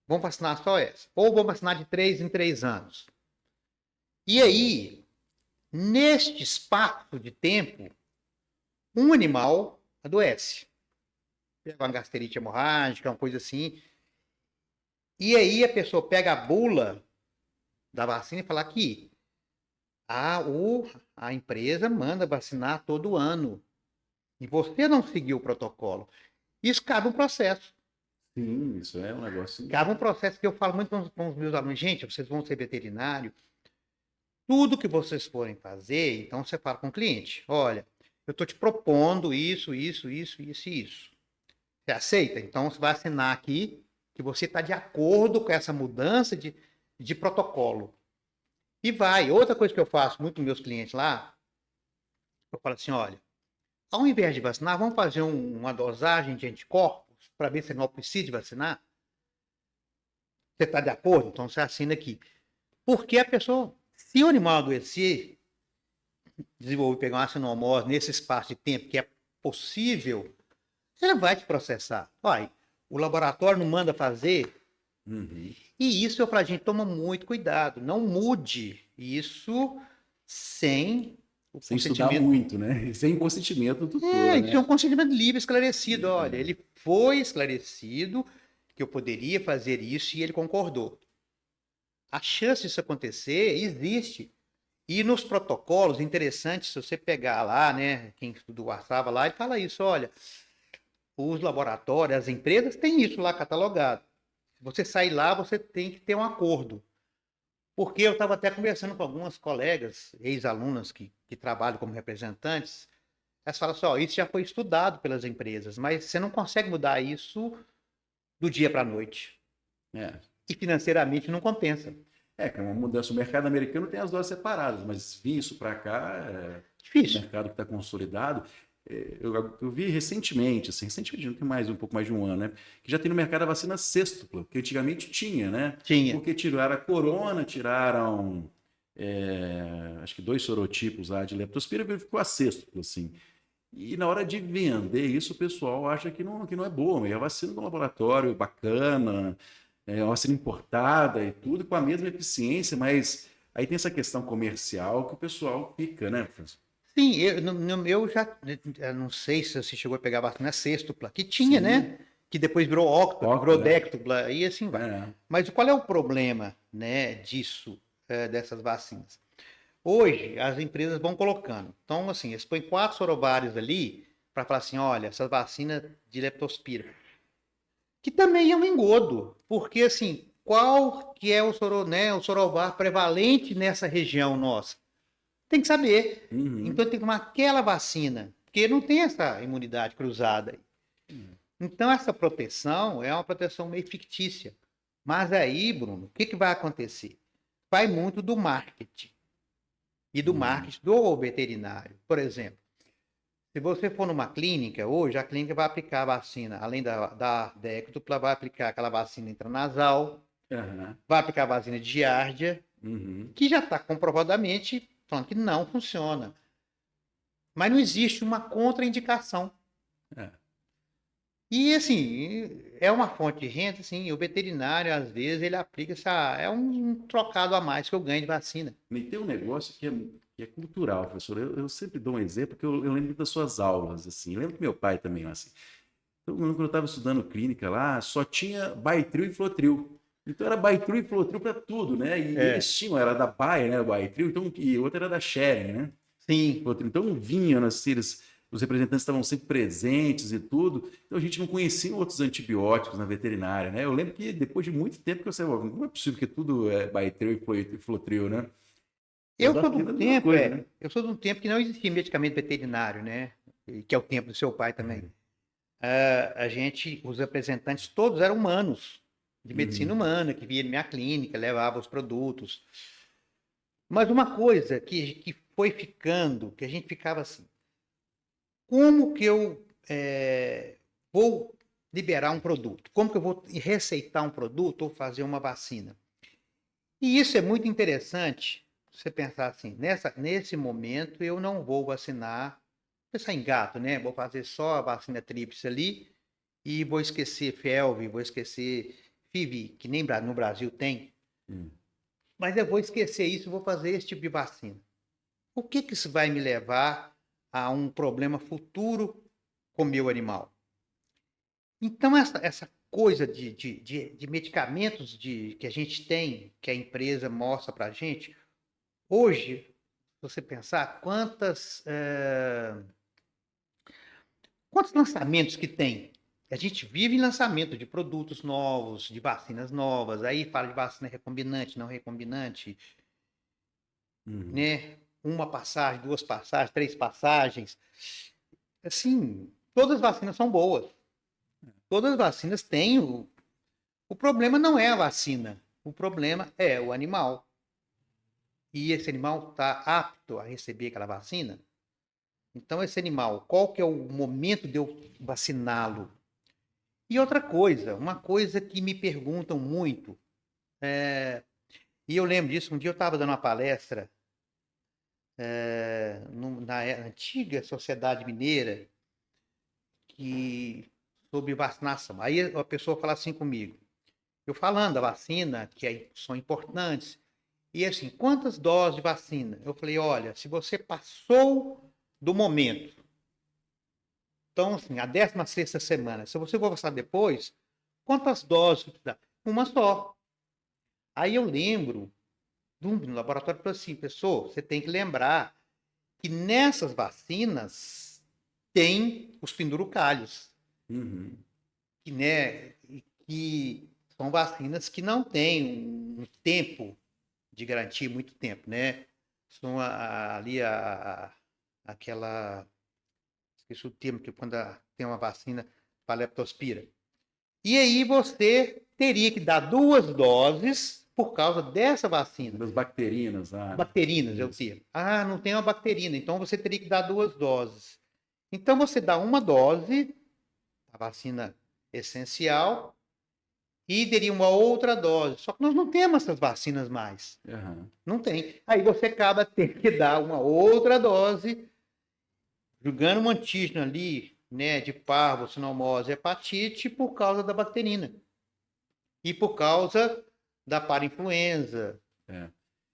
vamos vacinar só essa, ou vamos vacinar de 3 em 3 anos. E aí, neste espaço de tempo, um animal adoece. Pega uma gastrite hemorrágica, uma coisa assim. E aí a pessoa pega a bula da vacina e fala que a empresa manda vacinar todo ano. E você não seguiu o protocolo. Isso cabe um processo. Sim, isso é um negócio... Cabe um processo que eu falo muito com os meus alunos. Gente, vocês vão ser veterinário. Tudo que vocês forem fazer, então você fala com o cliente. Olha, eu estou te propondo isso, isso, isso, isso e isso. Você aceita? Então você vai assinar aqui que você está de acordo com essa mudança de protocolo. E vai. Outra coisa que eu faço muito com meus clientes lá, eu falo assim, olha, ao invés de vacinar, vamos fazer uma dosagem de anticorpos para ver se o animal precisa de vacinar? Você está de acordo? Então você assina aqui. Porque a pessoa, se o animal adoecer, desenvolver, pegar uma sinomose nesse espaço de tempo que é possível, ela vai te processar. Olha, o laboratório não manda fazer. E isso eu falo, gente, toma muito cuidado. Não mude isso sem o sem estudar muito, né? Sem consentimento do tutor. Né? Tinha um consentimento livre, esclarecido. Olha, ele foi esclarecido que eu poderia fazer isso e ele concordou. A chance disso acontecer existe. E nos protocolos, interessante, se você pegar lá, né, quem estudou a Sava lá, ele fala isso, olha, os laboratórios, as empresas têm isso lá catalogado. Se você sair lá, você tem que ter um acordo. Porque eu estava até conversando com algumas colegas, ex-alunas que trabalham como representantes, elas falam assim, isso já foi estudado pelas empresas, mas você não consegue mudar isso do dia para a noite. E financeiramente não compensa. Que é uma mudança. O mercado americano tem as doses separadas, mas vir isso para cá é difícil. Um mercado que está consolidado. Eu vi recentemente, não tem mais um pouco mais de um ano, né? Que já tem no mercado a vacina sextupla, que antigamente tinha, né? Tinha. Porque tiraram a corona, tiraram acho que 2 sorotipos lá de leptospira, ficou a sextupla, assim. E na hora de vender isso, o pessoal acha que não é boa, mas é a vacina do laboratório, bacana, é uma vacina importada e tudo, com a mesma eficiência, mas aí tem essa questão comercial que o pessoal fica, né, professor? Sim, eu já não sei se você chegou a pegar a vacina sextupla, que tinha, né? Que depois virou óctupla, virou déctupla, e assim vai. Mas qual é o problema, né, disso, dessas vacinas? Hoje, as empresas vão colocando. Então, assim, eles põem 4 sorovários ali para falar assim, olha, essa vacina de leptospira. Que também é um engodo, porque, assim, qual que é o sorovar prevalente nessa região nossa? Tem que saber. Uhum. Então, tem que tomar aquela vacina, porque não tem essa imunidade cruzada. Então, essa proteção é uma proteção meio fictícia. Mas aí, Bruno, o que vai acontecer? Vai muito do marketing. E do marketing do veterinário. Por exemplo, se você for numa clínica, hoje a clínica vai aplicar a vacina, além da déctupla, vai aplicar aquela vacina intranasal, vai aplicar a vacina de giardia, que já está comprovadamente falando que não funciona. Mas não existe uma contraindicação. E, assim, é uma fonte de renda, assim, o veterinário, às vezes, ele aplica é um trocado a mais que eu ganho de vacina. E tem um negócio que é cultural, professor. Eu sempre dou um exemplo, que eu lembro das suas aulas, assim. Eu lembro que meu pai também, assim. Então, quando eu estava estudando clínica lá, só tinha Baitril e Flotril. Então, era Baitril e Flotril para tudo, né? E eles tinham, era da Bayer, né, o Baitril, então, e outra era da Schering, né? Sim. Então, vinham, assim, os representantes estavam sempre presentes e tudo, então a gente não conhecia outros antibióticos na veterinária, né? Eu lembro que depois de muito tempo que eu sei, não é possível que tudo é Baitril e Flotril, né? Eu sou de um tempo, né? eu sou de um tempo que não existia medicamento veterinário, né? Que é o tempo do seu pai também. Os representantes todos eram humanos, de medicina humana, que via na minha clínica, levava os produtos. Mas uma coisa que foi ficando, que a gente ficava assim, como que eu vou liberar um produto? Como que eu vou receitar um produto ou fazer uma vacina? E isso é muito interessante, você pensar assim, nesse momento eu não vou vacinar, pensar em gato, né? Vou fazer só a vacina tríplice ali e vou esquecer felve, vou esquecer FIV, que nem no Brasil tem. Mas eu vou esquecer isso e vou fazer esse tipo de vacina. O que isso vai me levar a um problema futuro com o meu animal? Então, essa coisa de medicamentos que a gente tem, que a empresa mostra para a gente, hoje, se você pensar, quantos lançamentos que tem? A gente vive em lançamento de produtos novos, de vacinas novas, aí fala de vacina recombinante, não recombinante, né? Uma passagem, 2 passagens, 3 passagens. Assim, todas as vacinas são boas. Todas as vacinas têm o problema não é a vacina, o problema é o animal. E esse animal está apto a receber aquela vacina? Então, esse animal, qual que é o momento de eu vaciná-lo? E outra coisa, uma coisa que me perguntam muito, e eu lembro disso, um dia eu estava dando uma palestra na antiga Sociedade Mineira sobre vacinação. Aí a pessoa fala assim comigo, eu falando da vacina, que são importantes, e assim, quantas doses de vacina? Eu falei, olha, se você passou do momento, então, assim, a 16ª semana, se você for vacinar depois, quantas doses você precisa? Uma só. Aí eu lembro, no laboratório, falou assim, pessoal, você tem que lembrar que nessas vacinas tem os pendurucalhos, que são vacinas que não têm um tempo de garantia, muito tempo, né? São ali aquela... Esqueci o termo, que quando tem uma vacina para leptospira. E aí você teria que dar 2 doses por causa dessa vacina. Das bacterinas. Bacterinas, é o termo. Não tem uma bacterina, então você teria que dar 2 doses. Então você dá uma dose, a vacina essencial, e teria uma outra dose. Só que nós não temos essas vacinas mais. Não tem. Aí você acaba tendo que dar uma outra dose, jogando um antígeno ali, né, de parvo, sinomose, hepatite, por causa da bacterina. E por causa da parainfluenza.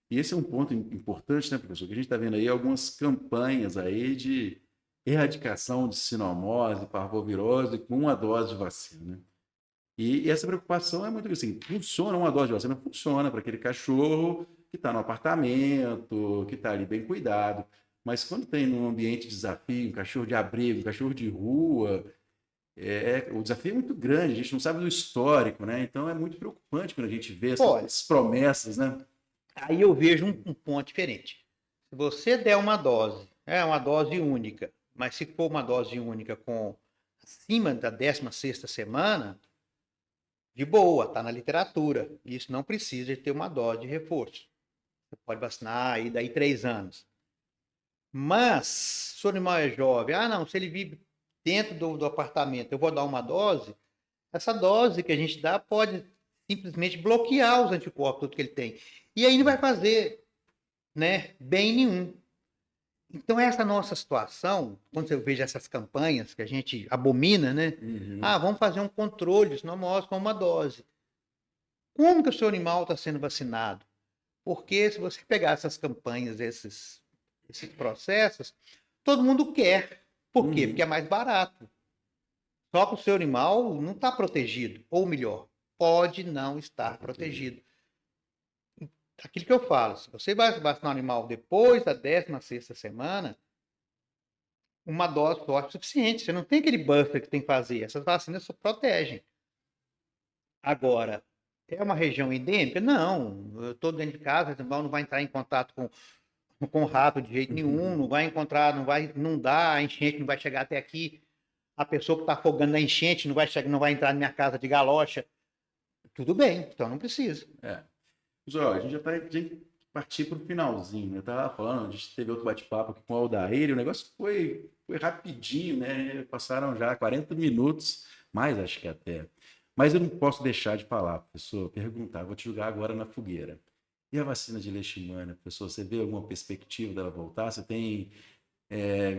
E esse é um ponto importante, né, professor? Que a gente está vendo aí algumas campanhas aí de erradicação de sinomose, parvovirose com uma dose de vacina, né? E essa preocupação é muito assim, funciona uma dose de vacina? Funciona para aquele cachorro que está no apartamento, que está ali bem cuidado. Mas quando tem num ambiente de desafio, um cachorro de abrigo, um cachorro de rua, o desafio é muito grande, a gente não sabe do histórico, né? Então é muito preocupante quando a gente vê Olha, essas promessas, né? aí eu vejo um ponto diferente. Se você der uma dose, é uma dose única, mas se for uma dose única com acima da 16ª semana, de boa, está na literatura. Isso não precisa de ter uma dose de reforço. Você pode vacinar aí daí 3 anos. Mas, se o animal é jovem, não, se ele vive dentro do apartamento, eu vou dar uma dose, essa dose que a gente dá pode simplesmente bloquear os anticorpos tudo que ele tem. E aí não vai fazer, né, bem nenhum. Então, essa nossa situação, quando eu vejo essas campanhas que a gente abomina, né? Uhum. Vamos fazer um controle, isso não mostra com uma dose. Como que o seu animal está sendo vacinado? Porque se você pegar essas campanhas, esses processos, todo mundo quer. Por quê? Porque é mais barato. Só que o seu animal não está protegido. Ou melhor, pode não estar protegido. Aquilo que eu falo, se você vai vacinar um animal depois da 16ª semana, uma dose só é suficiente. Você não tem aquele buffer que tem que fazer. Essas vacinas só protegem. Agora, é uma região endêmica? Não. Eu estou dentro de casa, o animal não vai entrar em contato com rato de jeito nenhum, não vai encontrar, não vai inundar, a enchente não vai chegar até aqui. A pessoa que está afogando na enchente não vai entrar na minha casa de galocha. Tudo bem, então não precisa. Mas, ó, a gente já está partir para o finalzinho, né? Eu tava falando, a gente teve outro bate-papo aqui com o Aldair, e o negócio foi rapidinho, né? Passaram já 40 minutos, mais acho que até. Mas eu não posso deixar de falar, professor, perguntar, vou te jogar agora na fogueira. E a vacina de leishmania, professor, você vê alguma perspectiva dela voltar? Você tem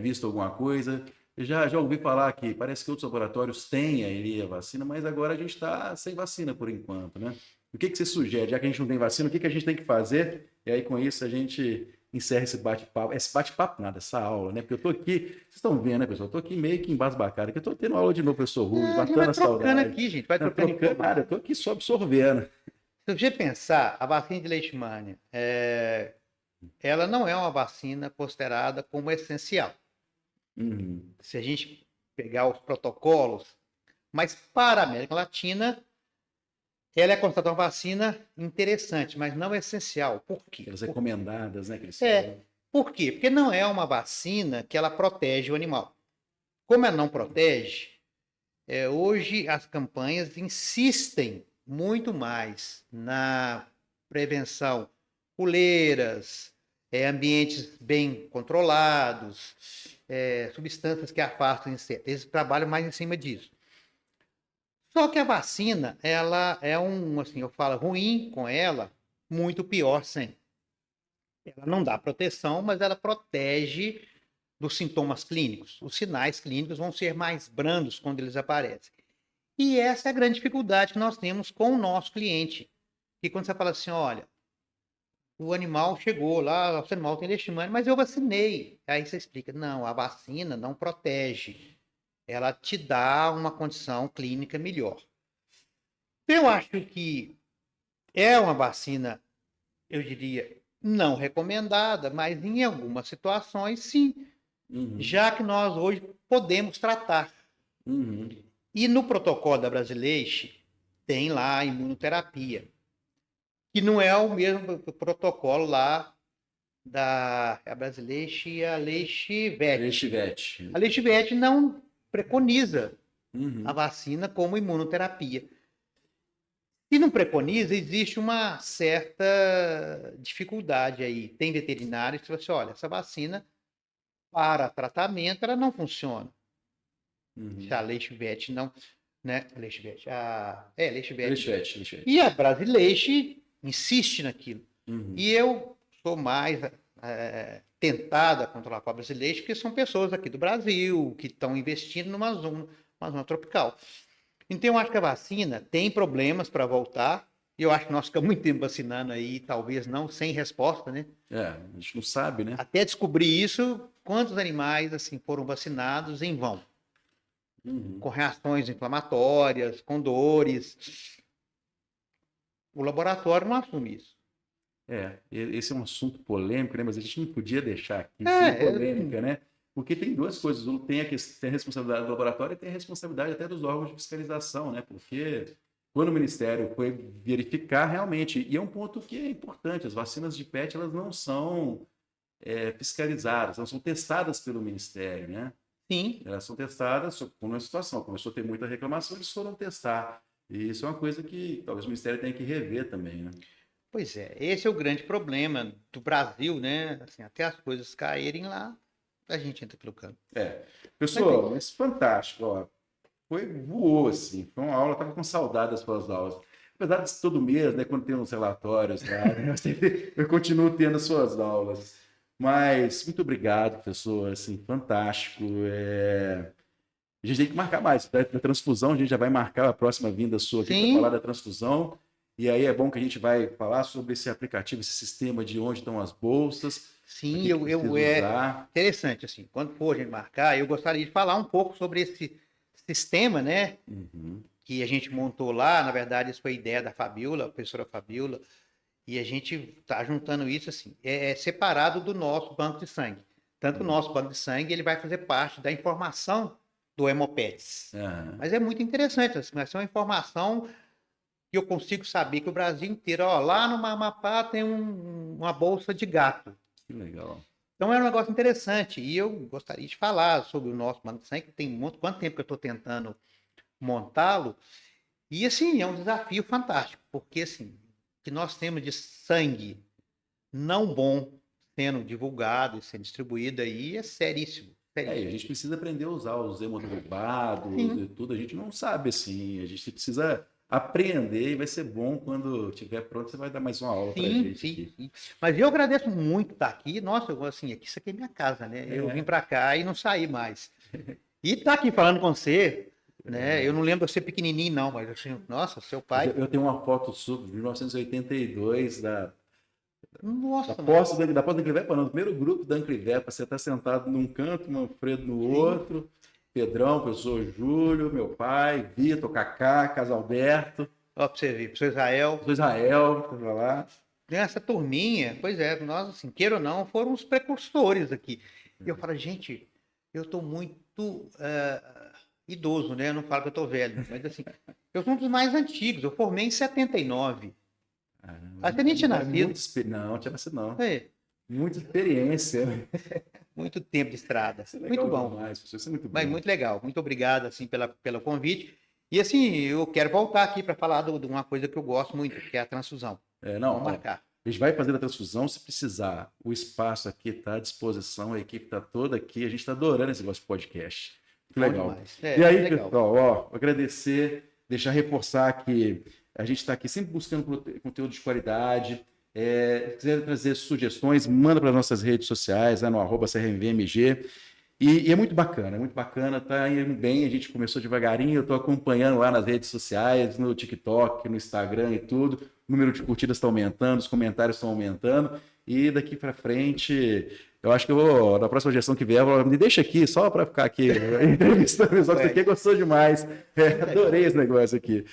visto alguma coisa? Eu já ouvi falar que parece que outros laboratórios têm aí a vacina, mas agora a gente está sem vacina por enquanto, né? O que você sugere? Já que a gente não tem vacina, o que a gente tem que fazer? E aí, com isso, a gente encerra esse bate-papo. Esse bate-papo nada, essa aula, né? Porque eu tô aqui, vocês estão vendo, né, pessoal? Eu tô aqui meio que embasbacado, que eu tô tendo aula de novo, professor Rubens, matando a saudade. Aqui, gente, vai trocando nada, eu tô aqui só absorvendo. Se você pensar, a vacina de leishmania, ela não é uma vacina considerada como essencial. Uhum. Se a gente pegar os protocolos, mas para a América Latina, ela é considerada uma vacina interessante, mas não essencial. Por quê? As recomendadas, né? Por quê? Porque não é uma vacina que ela protege o animal. Como ela não protege, hoje as campanhas insistem muito mais na prevenção, coleiras, ambientes bem controlados, substâncias que afastam insetos. Eles trabalham mais em cima disso. Só que a vacina, ela é assim, eu falo ruim com ela, muito pior sem. Ela não dá proteção, mas ela protege dos sintomas clínicos. Os sinais clínicos vão ser mais brandos quando eles aparecem. E essa é a grande dificuldade que nós temos com o nosso cliente. Que quando você fala assim, olha, o animal chegou lá, o animal tem leishmania, mas eu vacinei. Aí você explica, não, a vacina não protege. Ela te dá uma condição clínica melhor. Eu acho que é uma vacina, eu diria, não recomendada, mas em algumas situações, sim. Uhum. Já que nós hoje podemos tratar. Uhum. E no protocolo da Brasileixe, tem lá a imunoterapia, que não é o mesmo protocolo lá da Brasileixe e a Leishvet. A Leishvet não preconiza a vacina como imunoterapia. Se não preconiza, existe uma certa dificuldade aí. Tem veterinários que falam assim, olha, essa vacina para tratamento ela não funciona. Se a Leishvet não, né? Leishvet. Leishvet. E a Brasileixe insiste naquilo. E eu sou mais tentada a controlar com a Brasileixe, porque são pessoas aqui do Brasil que estão investindo numa zona tropical. Então, eu acho que a vacina tem problemas para voltar. E eu acho que nós ficamos muito tempo vacinando aí, talvez não, sem resposta, né? A gente não sabe, né? Até descobrir isso, quantos animais assim foram vacinados em vão. Com reações inflamatórias, com dores. O laboratório não assume isso. Esse é um assunto polêmico, né? Mas a gente não podia deixar aqui sem É, polêmica, né? Porque tem duas coisas. Tem a responsabilidade do laboratório e tem a responsabilidade até dos órgãos de fiscalização, né? Porque quando o Ministério foi verificar realmente, e é um ponto que é importante, as vacinas de PET, elas não são fiscalizadas, elas são testadas pelo Ministério, né? sim. Elas são testadas por uma situação. Começou a ter muita reclamação, eles foram testar. E isso é uma coisa que talvez o Ministério tenha que rever também, né? Pois é, esse é o grande problema do Brasil, né? Assim, até as coisas caírem lá, a gente entra pelo canto. Pessoal, mas fantástico, ó. Voou, assim. Foi uma aula, eu tava com saudade das suas aulas. Apesar de todo mês, né, quando tem uns relatórios lá, né, eu continuo tendo as suas aulas. Mas muito obrigado, professor, assim, fantástico. A gente tem que marcar mais. Da transfusão, a gente já vai marcar a próxima vinda sua aqui para falar da transfusão. E aí é bom que a gente vai falar sobre esse aplicativo, esse sistema de onde estão as bolsas. Sim, é interessante, assim, quando for a gente marcar, eu gostaria de falar um pouco sobre esse sistema, né, que a gente montou lá. Na verdade, isso foi ideia da Fabiola, a professora Fabiola, e a gente está juntando isso, assim, separado do nosso banco de sangue. Tanto o nosso banco de sangue, ele vai fazer parte da informação do Hemopets. Mas é muito interessante, assim, vai ser uma informação que eu consigo saber que o Brasil inteiro, ó, lá no Amapá tem uma bolsa de gato. Que legal. Então é um negócio interessante. E eu gostaria de falar sobre o nosso banco de sangue, que tem quanto tempo que eu estou tentando montá-lo. E assim, é um desafio fantástico, porque assim, o que nós temos de sangue não bom sendo divulgado e sendo distribuído aí é seríssimo. E a gente precisa aprender a usar os hemoderivados e tudo. A gente não sabe assim, a gente precisa aprender e vai ser bom quando estiver pronto, você vai dar mais uma aula pra gente. Sim. Mas eu agradeço muito estar aqui. Nossa, assim, isso aqui é minha casa, né? Eu vim para cá e não saí mais. E estar aqui falando com você, né? Eu não lembro de você pequenininho, não, mas assim, nossa, seu pai... Eu tenho uma foto sua de 1982 da Nossa, posse da Anclivepa, no primeiro grupo da Anclivepa. Você está sentado num canto, Manfredo no outro, Pedrão, professor Júlio, meu pai, Vitor, Cacá, Casalberto. Ó, pra você ver, professor Israel. Professor Israel, tava lá. Essa turminha, pois é, nós, assim, queira ou não, foram os precursores aqui. E eu falo, gente, eu estou muito idoso, né? Eu não falo que eu estou velho, mas assim, eu sou um dos mais antigos. Eu formei em 79. Até nem tinha nascido. Não, tinha nascido não. É. Muita experiência. Muito tempo de estrada. Isso é muito bom. Demais, isso é muito bom. Mas muito legal. Muito obrigado assim, pelo convite. E assim, eu quero voltar aqui para falar de uma coisa que eu gosto muito, que é a transfusão. Vamos marcar. A gente vai fazer a transfusão se precisar. O espaço aqui está à disposição, a equipe está toda aqui. A gente está adorando esse negócio de podcast. Que legal. E aí, pessoal, agradecer, deixar reforçar que a gente está aqui sempre buscando conteúdo de qualidade. Se quiser trazer sugestões, manda para as nossas redes sociais, no @CRMVMG. E é muito bacana, tá indo bem. A gente começou devagarinho, eu estou acompanhando lá nas redes sociais, no TikTok, no Instagram e tudo. O número de curtidas está aumentando, os comentários estão aumentando. E daqui para frente, eu acho que eu vou, na próxima gestão que vier, me deixa aqui só para ficar aqui entrevistando. Só que isso aqui gostou demais. Adorei esse negócio aqui.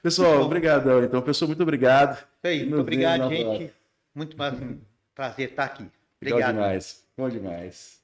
Pessoal, obrigadão. Então, pessoal, muito obrigado. Muito obrigado, gente. Muito prazer estar aqui. Obrigado. Bom demais. Bom demais.